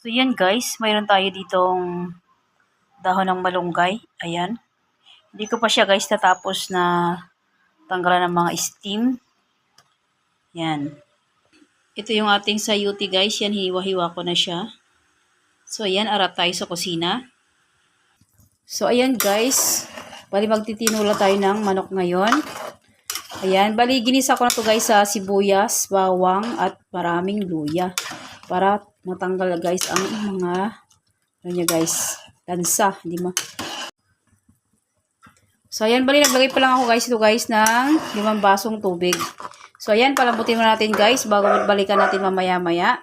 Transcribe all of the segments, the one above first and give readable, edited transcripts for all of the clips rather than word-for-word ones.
So yan guys, mayroon tayo ditong dahon ng malunggay. Ayan. Hindi ko pa siya guys natapos na tanggalan ng mga steam. Yan. Ito yung ating sayuti guys. Yan, hiniwa-hiwa ko na siya. So ayan, arap tayo sa kusina. So ayan guys, bali magtitinula tayo ng manok ngayon. Ayan, bali ginisa ko na to guys sa sibuyas, bawang at maraming luya. Para matanggal guys ang mga ano niya guys, lansa, di ba? So ayan, bali naglagay pa lang ako guys ito guys ng 5 basong tubig. So ayan, palambutin mo natin guys bago balikan natin mamaya-maya.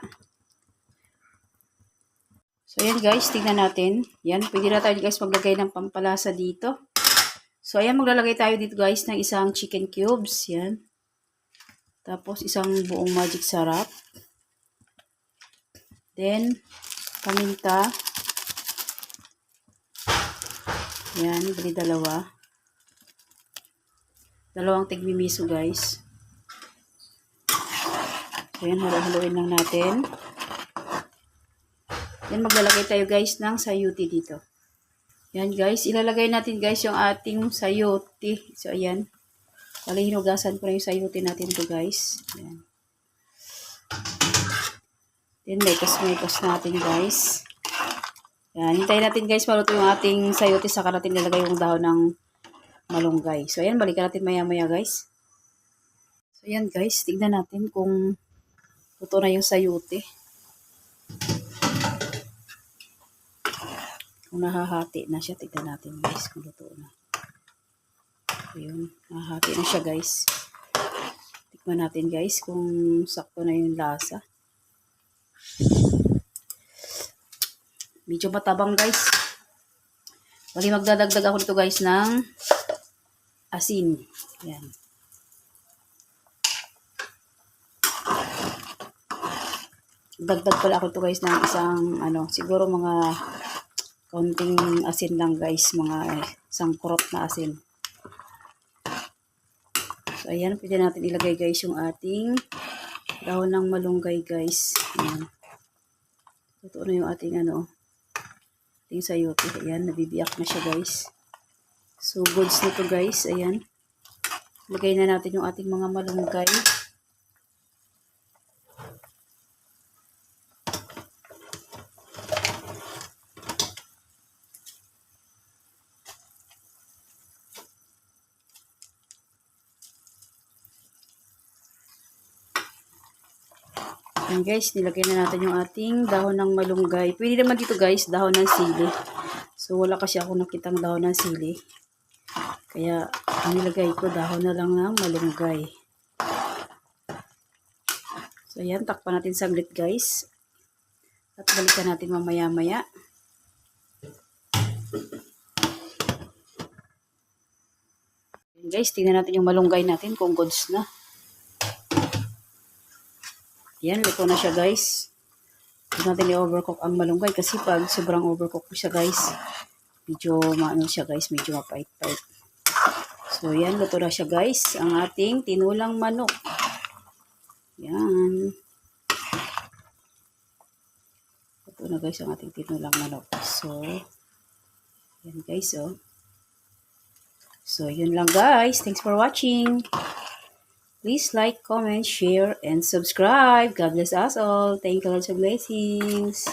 So ayan guys, tignan natin. Yan, pwede na tayo guys maglagay ng pampalasa dito. So ayan, maglalagay tayo dito guys ng isang chicken cubes. Yan. Tapos isang buong magic sarap. Then, paminta. Yan, bali dalawa. Dalawang tigmimiso guys. So yan, halo-haloin lang natin. Then maglalagay tayo guys ng sayuti dito. Yan guys, ilalagay natin guys yung ating sayuti. So ayan. Bali hinugasan ko na yung sayuti natin to guys. Ayan. Then mekos natin guys. Yan, hintayin natin guys maluto yung ating sayuti, saka natin nilagay yung dahon ng malunggay. So ayan, balikan natin maya-maya guys. So ayan guys, tignan natin kung luto na yung sayuti. Kung nahahati na siya, tignan natin guys kung luto na. Ayun, nahahati na siya guys. Tikman natin guys kung sakto na yung lasa. Medyo matabang guys. Bali magdadagdag ako dito guys ng asin. Yan. Dagdag pala ako dito guys ng isang siguro mga konting asin lang guys, mga isang kurot na asin. So ayan, pwede natin ilagay guys yung ating dahon ng malunggay guys. Ayan. Ito na yung ating ating sayote. Ayan, nabibiyak na siya guys. So goods nito guys. Ayan. Lagay na natin yung ating mga malunggay. Ayan guys, nilagay na natin yung ating dahon ng malunggay. Pwede naman dito guys, dahon ng sili. So wala kasi ako nakitang dahon ng sili. Kaya ang nilagay ko, dahon na lang ng malunggay. So ayan, takpan natin saglit guys. At balikan natin mamaya-maya. Ayan guys, tingnan natin yung malunggay natin kung goods na. Yan, luto na siya guys. Huwag natin i-overcook ang malunggay kasi pag sobrang overcook siya guys, medyo maano siya guys, medyo mapait-pait. So yan, luto na siya guys, ang ating tinulang manok. Yan. Luto na guys ang ating tinulang manok. So, yan guys oh. So yun lang guys. Thanks for watching. Please like, comment, share, and subscribe. God bless us all. Thank you, Lord, for blessings.